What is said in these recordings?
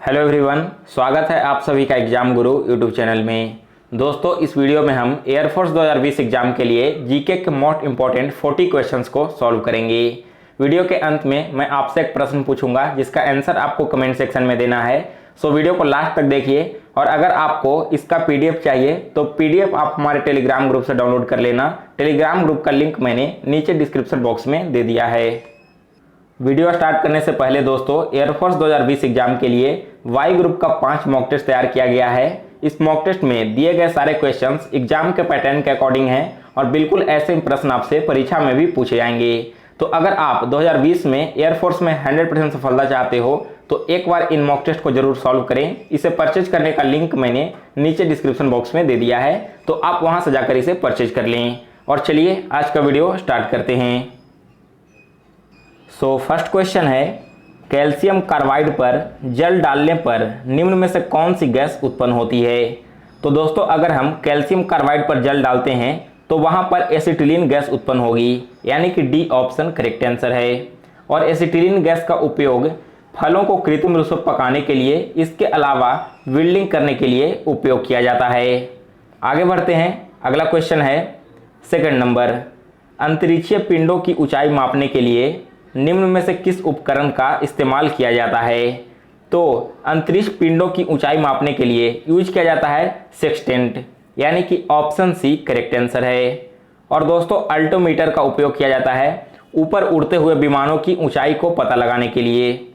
Hello everyone, स्वागत है आप सभी का एग्जाम गुरु यूट्यूब चैनल में। दोस्तों, इस वीडियो में हम एयरफोर्स 2020 एग्जाम के लिए जीके के मोस्ट इंपॉर्टेंट 40 क्वेश्चंस को सॉल्व करेंगे। वीडियो के अंत में मैं आपसे एक प्रश्न पूछूंगा जिसका आंसर आपको कमेंट सेक्शन में देना है। सो वीडियो को लास्ट तक देखिए और अगर आपको इसका पीडीएफ चाहिए तो पीडीएफ आप हमारे टेलीग्राम ग्रुप से डाउनलोड कर लेना। टेलीग्राम ग्रुप का लिंक मैंने नीचे डिस्क्रिप्शन बॉक्स में दे दिया है। वीडियो स्टार्ट करने से पहले दोस्तों, एयरफोर्स 2020 एग्जाम के लिए वाई ग्रुप का 5 मॉक टेस्ट तैयार किया गया है। इस मॉक टेस्ट में दिए गए सारे क्वेश्चंस एग्जाम के पैटर्न के अकॉर्डिंग हैं और बिल्कुल ऐसे प्रश्न आपसे परीक्षा में भी पूछे जाएंगे। तो अगर आप 2020 में एयरफोर्स में 100% सफलता चाहते हो तो एक बार इन मॉक टेस्ट को जरूर सॉल्व करें। इसे परचेज करने का लिंक मैंने नीचे डिस्क्रिप्शन बॉक्स में दे दिया है, तो आप वहां से जाकर इसे परचेज कर लें। और चलिए आज का वीडियो स्टार्ट करते हैं। सो फर्स्ट क्वेश्चन है, कैल्शियम कार्बाइड पर जल डालने पर निम्न में से कौन सी गैस उत्पन्न होती है। तो दोस्तों, अगर हम कैल्शियम कार्बाइड पर जल डालते हैं तो वहां पर एसिटिलीन गैस उत्पन्न होगी, यानी कि डी ऑप्शन करेक्ट आंसर है। और एसिटिलीन गैस का उपयोग फलों को कृत्रिम रूप से पकाने के लिए, इसके अलावा विल्डिंग करने के लिए उपयोग किया जाता है। आगे बढ़ते हैं। अगला क्वेश्चन है सेकंड नंबर, अंतरिक्षीय पिंडों की ऊंचाई मापने के लिए निम्न में से किस उपकरण का इस्तेमाल किया जाता है। तो अंतरिक्ष पिंडों की ऊंचाई मापने के लिए यूज किया जाता है सेक्सटेंट, यानी कि ऑप्शन सी करेक्ट आंसर है। और दोस्तों, अल्टोमीटर का उपयोग किया जाता है ऊपर उड़ते हुए विमानों की ऊंचाई को पता लगाने के लिए।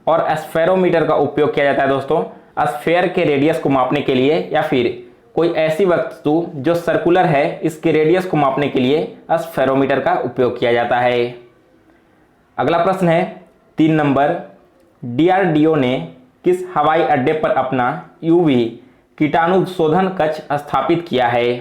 और स्फेरोमीटर का उपयोग किया जाता है दोस्तों स्फेयर के रेडियस को मापने के लिए, या फिर कोई ऐसी वस्तु जो सर्कुलर है इसके रेडियस को मापने के लिए स्फेरोमीटर का उपयोग किया जाता है। अगला प्रश्न है 3 नंबर, डीआरडीओ ने किस हवाई अड्डे पर अपना यूवी कीटाणु शोधन कक्ष स्थापित किया है।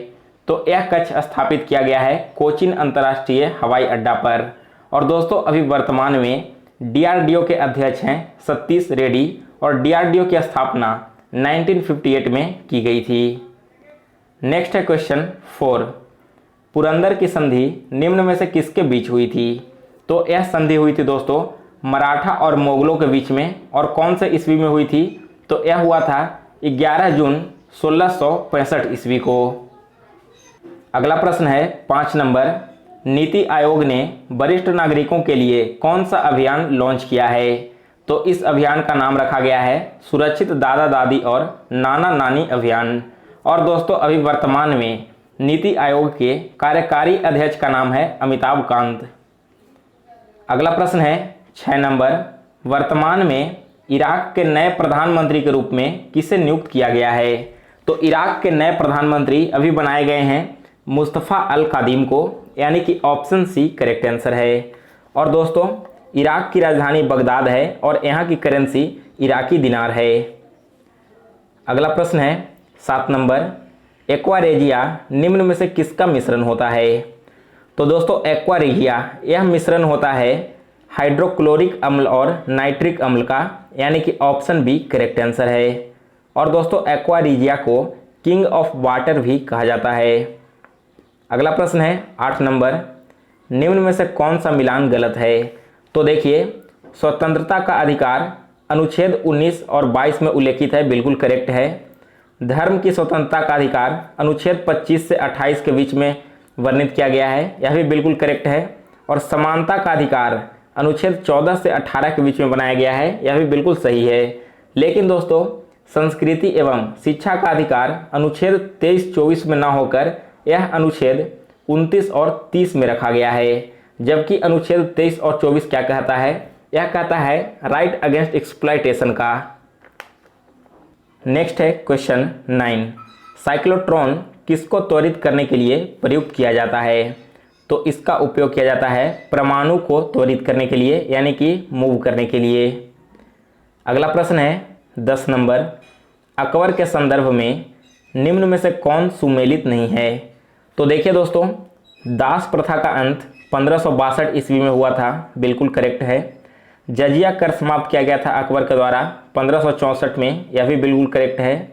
तो यह कक्ष स्थापित किया गया है कोचीन अंतर्राष्ट्रीय हवाई अड्डा पर। और दोस्तों, अभी वर्तमान में डीआरडीओ के अध्यक्ष हैं सतीश रेड्डी और डीआरडीओ की स्थापना 1958 में की गई थी। नेक्स्ट है क्वेश्चन 4, पुरंदर की संधि निम्न में से किसके बीच हुई थी। तो यह संधि हुई थी दोस्तों मराठा और मुगलों के बीच में। और कौन से ईस्वी में हुई थी। तो यह हुआ था 11 जून 1665 ईस्वी को। अगला प्रश्न है 5 नंबर, नीति आयोग ने वरिष्ठ नागरिकों के लिए कौन सा अभियान लॉन्च किया है। तो इस अभियान का नाम रखा गया है सुरक्षित दादा दादी और नाना नानी अभियान। और दोस्तों, अभी वर्तमान में नीति आयोग के कार्यकारी अध्यक्ष का नाम है अमिताभ कांत। अगला प्रश्न है 6 नंबर, वर्तमान में इराक के नए प्रधानमंत्री के रूप में किसे नियुक्त किया गया है। तो इराक के नए प्रधानमंत्री अभी बनाए गए हैं मुस्तफ़ा अल कादिम को, यानी कि ऑप्शन सी करेक्ट आंसर है। और दोस्तों, इराक की राजधानी बगदाद है और यहाँ की करेंसी इराकी दिनार है। अगला प्रश्न है 7 नंबर, एक्वारेजिया निम्न में से किसका मिश्रण होता है। तो दोस्तों, एक्वारेजिया यह मिश्रण होता है हाइड्रोक्लोरिक अम्ल और नाइट्रिक अम्ल का, यानी कि ऑप्शन बी करेक्ट आंसर है। और दोस्तों, एक्वारेजिया को किंग ऑफ वाटर भी कहा जाता है। अगला प्रश्न है 8 नंबर, निम्न में से कौन सा मिलान गलत है। तो देखिए, स्वतंत्रता का अधिकार अनुच्छेद 19 और 22 में उल्लेखित है, बिल्कुल करेक्ट है। धर्म की स्वतंत्रता का अधिकार अनुच्छेद 25 से 28 के बीच में वर्णित किया गया है, यह भी बिल्कुल करेक्ट है। और समानता का अधिकार अनुच्छेद 14 से 18 के बीच में बनाया गया है, यह भी बिल्कुल सही है। लेकिन दोस्तों, संस्कृति एवं शिक्षा का अधिकार अनुच्छेद 23-24 में ना होकर यह अनुच्छेद 29 और 30 में रखा गया है। जबकि अनुच्छेद 23 और 24 क्या कहता है, यह कहता है राइट अगेंस्ट एक्सप्लॉयटेशन का। नेक्स्ट है क्वेश्चन 9, साइक्लोट्रॉन किसको त्वरित करने के लिए प्रयुक्त किया जाता है। तो इसका उपयोग किया जाता है परमाणु को त्वरित करने के लिए, यानी कि मूव करने के लिए। अगला प्रश्न है 10 नंबर, अकबर के संदर्भ में निम्न में से कौन सुमेलित नहीं है। तो देखिए दोस्तों, दास प्रथा का अंत 1562 ईस्वी में हुआ था, बिल्कुल करेक्ट है। जजिया कर समाप्त किया गया था अकबर के द्वारा 1564 में, यह भी बिल्कुल करेक्ट है।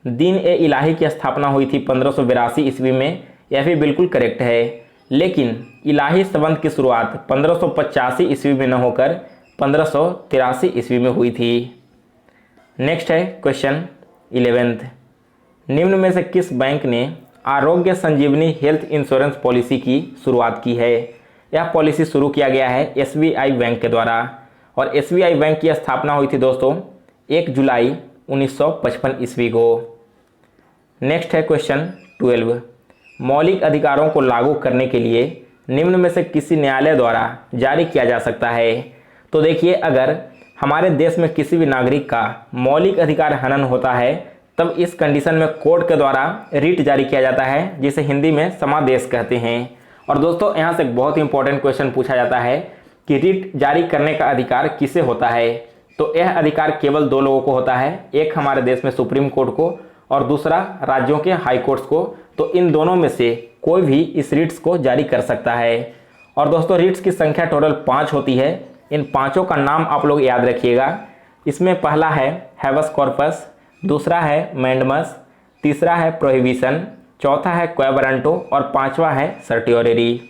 दीन ए इलाही की स्थापना हुई थी 1582 ईस्वी में, यह भी बिल्कुल करेक्ट है। लेकिन इलाही संबंध की शुरुआत 1585 ईस्वी में न होकर 1583 ईस्वी में हुई थी। नेक्स्ट है क्वेश्चन 11th, निम्न में से किस बैंक ने आरोग्य संजीवनी हेल्थ इंश्योरेंस पॉलिसी की शुरुआत की है? यह पॉलिसी शुरू किया गया है एसबीआई बैंक के द्वारा और एसबीआई बैंक की स्थापना हुई थी दोस्तों 1 जुलाई 1955 ईस्वी को। नेक्स्ट है क्वेश्चन 12, मौलिक अधिकारों को लागू करने के लिए निम्न में से किसी न्यायालय द्वारा जारी किया जा सकता है? तो देखिए, अगर हमारे देश में किसी भी नागरिक का मौलिक अधिकार हनन होता है तब इस कंडीशन में कोर्ट के द्वारा रिट जारी किया जाता है, जिसे हिंदी में समादेश कहते हैं। और दोस्तों यहाँ से एक बहुत ही इंपॉर्टेंट क्वेश्चन पूछा जाता है कि रिट जारी करने का अधिकार किसे होता है? तो यह अधिकार केवल 2 लोगों को होता है, एक हमारे देश में सुप्रीम कोर्ट को और दूसरा राज्यों के हाई कोर्ट्स को। तो इन दोनों में से कोई भी इस रिट्स को जारी कर सकता है। और दोस्तों रिट्स की संख्या टोटल 5 होती है। इन पांचों का नाम आप लोग याद रखिएगा। इसमें पहला है हैबस कॉर्पस, दूसरा है मैंडमस, तीसरा है प्रोहिबिशन, चौथा है क्वा वारंटो और पांचवा है सर्टियोरेरी।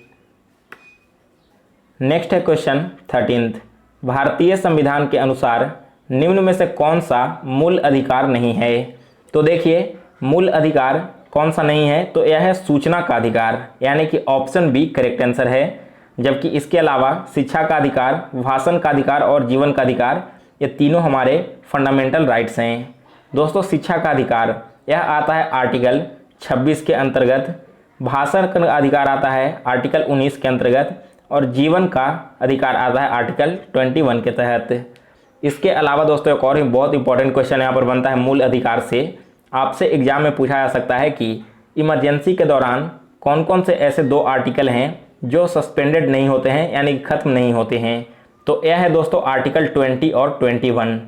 नेक्स्ट है क्वेश्चन 13th, भारतीय संविधान के अनुसार निम्न में से कौन सा मूल अधिकार नहीं है? तो देखिए, मूल अधिकार कौन सा नहीं है? तो यह है सूचना का अधिकार, यानी कि ऑप्शन बी करेक्ट आंसर है। जबकि इसके अलावा शिक्षा का अधिकार, भाषण का अधिकार और जीवन का अधिकार, ये तीनों हमारे फंडामेंटल राइट्स हैं। दोस्तों शिक्षा का अधिकार यह आता है आर्टिकल 26 के अंतर्गत, भाषण का अधिकार आता है आर्टिकल 19 के अंतर्गत और जीवन का अधिकार आता है आर्टिकल 21 के तहत। इसके अलावा दोस्तों एक और बहुत इंपॉर्टेंट क्वेश्चन यहाँ पर बनता है मूल अधिकार से। आपसे एग्जाम में पूछा जा सकता है कि इमरजेंसी के दौरान कौन कौन से ऐसे 2 आर्टिकल हैं जो सस्पेंडेड नहीं होते हैं, यानी कि खत्म नहीं होते हैं? तो यह है दोस्तों आर्टिकल 20 और 21।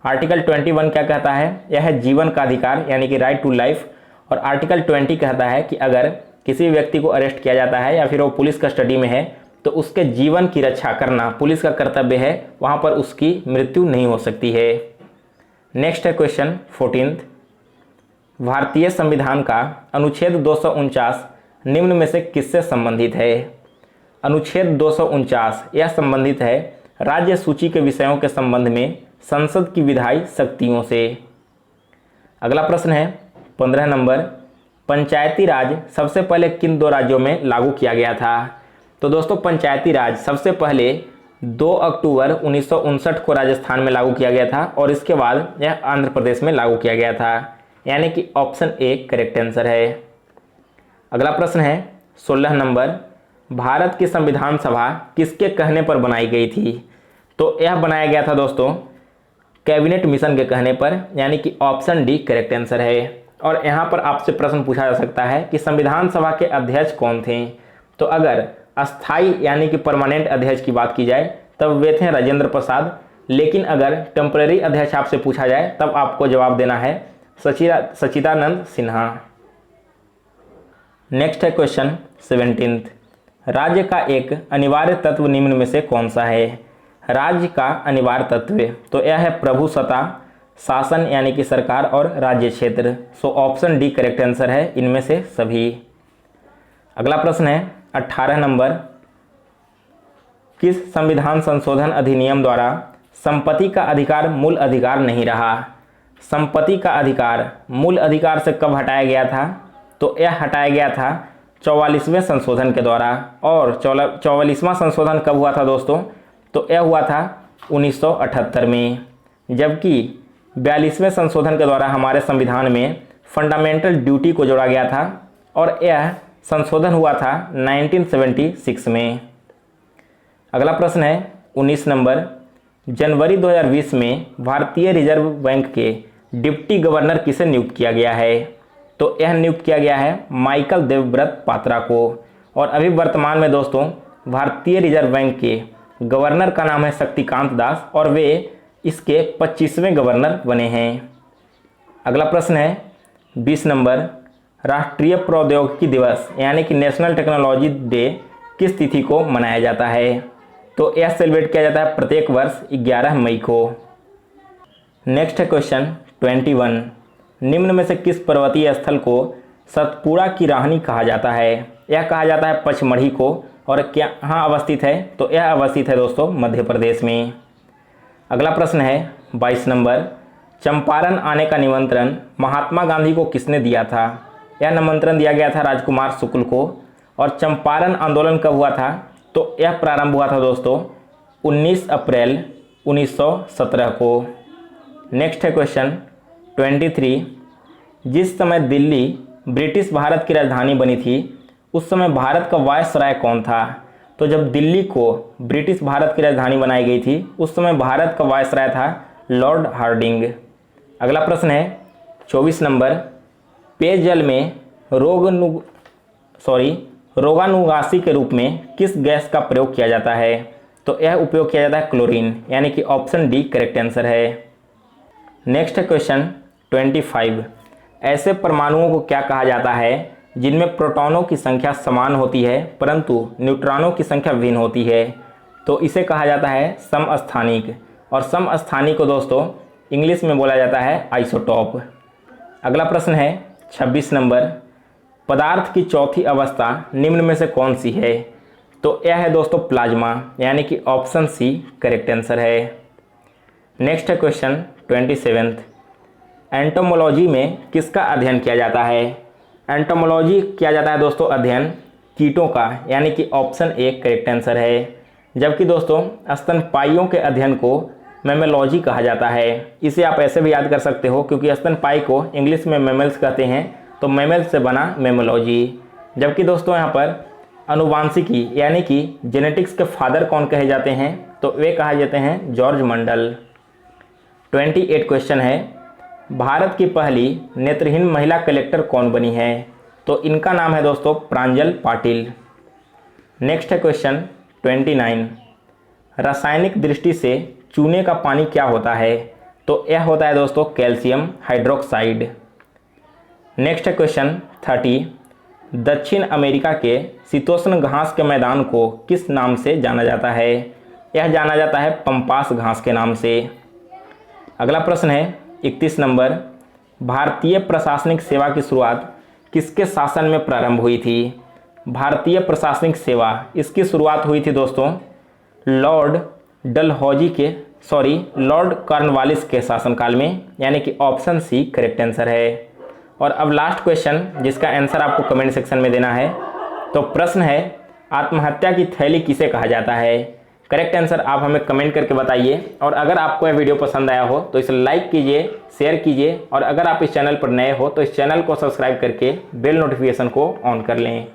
आर्टिकल 21 क्या कहता है? यह है जीवन का अधिकार, यानी कि राइट टू लाइफ। और आर्टिकल 20 कहता है कि अगर किसी व्यक्ति को अरेस्ट किया जाता है या फिर वो पुलिस कस्टडी में है तो उसके जीवन की रक्षा करना पुलिस का कर्तव्य है, वहाँ पर उसकी मृत्यु नहीं हो सकती है। नेक्स्ट है क्वेश्चन 14th, भारतीय संविधान का अनुच्छेद 249 निम्न में से किससे संबंधित है? अनुच्छेद 249 यह संबंधित है राज्य सूची के विषयों के संबंध में संसद की विधायी शक्तियों से। अगला प्रश्न है 15 नंबर, पंचायती राज सबसे पहले किन 2 राज्यों में लागू किया गया था? तो दोस्तों पंचायती राज सबसे पहले 2 अक्टूबर 1959 को राजस्थान में लागू किया गया था और इसके बाद यह आंध्र प्रदेश में लागू किया गया था, यानी कि ऑप्शन ए करेक्ट आंसर है। अगला प्रश्न है 16 नंबर, भारत की संविधान सभा किसके कहने पर बनाई गई थी? तो यह बनाया गया था दोस्तों कैबिनेट मिशन के कहने पर, यानी कि ऑप्शन डी करेक्ट आंसर है। और यहाँ पर आपसे प्रश्न पूछा जा सकता है कि संविधान सभा के अध्यक्ष कौन थे? तो अगर अस्थाई यानी कि परमानेंट अध्यक्ष की बात की जाए तब वे थे राजेंद्र प्रसाद, लेकिन अगर टेम्पररी अध्यक्ष आपसे पूछा जाए तब आपको जवाब देना है सच्चिदानंद सिन्हा। नेक्स्ट है क्वेश्चन 17th, राज्य का एक अनिवार्य तत्व निम्न में से कौन सा है? राज्य का अनिवार्य तत्व तो यह है प्रभुसत्ता, शासन यानी कि सरकार और राज्य क्षेत्र। So option D correct answer है इनमें से सभी। अगला प्रश्न है 18 नंबर, किस संविधान संशोधन अधिनियम द्वारा संपत्ति का अधिकार मूल अधिकार नहीं रहा? संपत्ति का अधिकार मूल अधिकार से कब हटाया गया था? तो यह हटाया गया था 44वें संशोधन के द्वारा। और 44वां संशोधन कब हुआ था दोस्तों? तो यह हुआ था 1978 में। जबकि 42वें संशोधन के द्वारा हमारे संविधान में फंडामेंटल ड्यूटी को जोड़ा गया था और यह संशोधन हुआ था 1976 में। अगला प्रश्न है 19 नंबर, जनवरी 2020 में भारतीय रिजर्व बैंक के डिप्टी गवर्नर किसे नियुक्त किया गया है? तो यह नियुक्त किया गया है माइकल देवव्रत पात्रा को। और अभी वर्तमान में दोस्तों भारतीय रिजर्व बैंक के गवर्नर का नाम है शक्तिकांत दास और वे इसके 25वें गवर्नर बने हैं। अगला प्रश्न है 20 नंबर, राष्ट्रीय प्रौद्योगिकी दिवस यानी कि नेशनल टेक्नोलॉजी डे किस तिथि को मनाया जाता है? तो यह सेलिब्रेट किया जाता है प्रत्येक वर्ष 11 मई को। नेक्स्ट है क्वेश्चन 21, निम्न में से किस पर्वतीय स्थल को सतपुड़ा की राहनी कहा जाता है? यह कहा जाता है पचमढ़ी को। और क्या कहाँ अवस्थित है? तो यह अवस्थित है दोस्तों मध्य प्रदेश में। अगला प्रश्न है 22 नंबर, चंपारण आने का निमंत्रण महात्मा गांधी को किसने दिया था? यह निमंत्रण दिया गया था राजकुमार शुक्ल को। और चंपारण आंदोलन कब हुआ था? तो यह प्रारंभ हुआ था दोस्तों 19 अप्रैल 1917 को। नेक्स्ट है क्वेश्चन 23। जिस समय दिल्ली ब्रिटिश भारत की राजधानी बनी थी उस समय भारत का वायसराय कौन था? तो जब दिल्ली को ब्रिटिश भारत की राजधानी बनाई गई थी उस समय भारत का वायसराय था लॉर्ड हार्डिंग। अगला प्रश्न है 24 नंबर। पेयजल में रोगानुगासी के रूप में किस गैस का प्रयोग किया जाता है? तो यह उपयोग किया जाता है क्लोरीन, यानी कि ऑप्शन डी करेक्ट आंसर है। नेक्स्ट है क्वेश्चन 25। ऐसे परमाणुओं को क्या कहा जाता है जिनमें प्रोटॉनों की संख्या समान होती है परंतु न्यूट्रॉनों की संख्या भिन्न होती है? तो इसे कहा जाता है समस्थानिक। और समस्थानिक को दोस्तों इंग्लिश में बोला जाता है आइसोटॉप। अगला प्रश्न है 26 नंबर। पदार्थ की चौथी अवस्था निम्न में से कौन सी है? तो यह है दोस्तों प्लाज्मा, यानी कि ऑप्शन सी करेक्ट आंसर है। नेक्स्ट है क्वेश्चन 27। एंटोमोलॉजी में किसका अध्ययन किया जाता है? एंटोमोलॉजी किया जाता है दोस्तों अध्ययन कीटों का, यानी कि ऑप्शन ए करेक्ट आंसर है। जबकि दोस्तों स्तनपाइयों के अध्ययन को मैमोलॉजी कहा जाता है। इसे आप ऐसे भी याद कर सकते हो क्योंकि स्तनपाई को इंग्लिश में मैमल्स कहते हैं, तो मैमल्स से बना मैमोलॉजी। जबकि दोस्तों यहाँ पर अनुवांशिकी यानी कि जेनेटिक्स के फादर कौन कहे जाते हैं? तो वे कहा जाते हैं जॉर्ज मंडल। 28 क्वेश्चन है। भारत की पहली नेत्रहीन महिला कलेक्टर कौन बनी है? तो इनका नाम है दोस्तों प्रांजल पाटिल। नेक्स्ट है क्वेश्चन 29। रासायनिक दृष्टि से चूने का पानी क्या होता है? तो यह होता है दोस्तों कैल्शियम हाइड्रोक्साइड। नेक्स्ट है क्वेश्चन 30। दक्षिण अमेरिका के शीतोष्ण घास के मैदान को किस नाम से जाना जाता है? यह जाना जाता है पंपास घास के नाम से। अगला प्रश्न है 31 नंबर। भारतीय प्रशासनिक सेवा की शुरुआत किसके शासन में प्रारंभ हुई थी? भारतीय प्रशासनिक सेवा इसकी शुरुआत हुई थी दोस्तों लॉर्ड कॉर्नवालिस के शासनकाल में, यानी कि ऑप्शन सी करेक्ट आंसर है। और अब लास्ट क्वेश्चन जिसका आंसर आपको कमेंट सेक्शन में देना है। तो प्रश्न है आत्महत्या की थैली किसे कहा जाता है? करेक्ट आंसर आप हमें कमेंट करके बताइए। और अगर आपको यह वीडियो पसंद आया हो तो इसे लाइक कीजिए, शेयर कीजिए और अगर आप इस चैनल पर नए हो तो इस चैनल को सब्सक्राइब करके बेल नोटिफिकेशन को ऑन कर लें।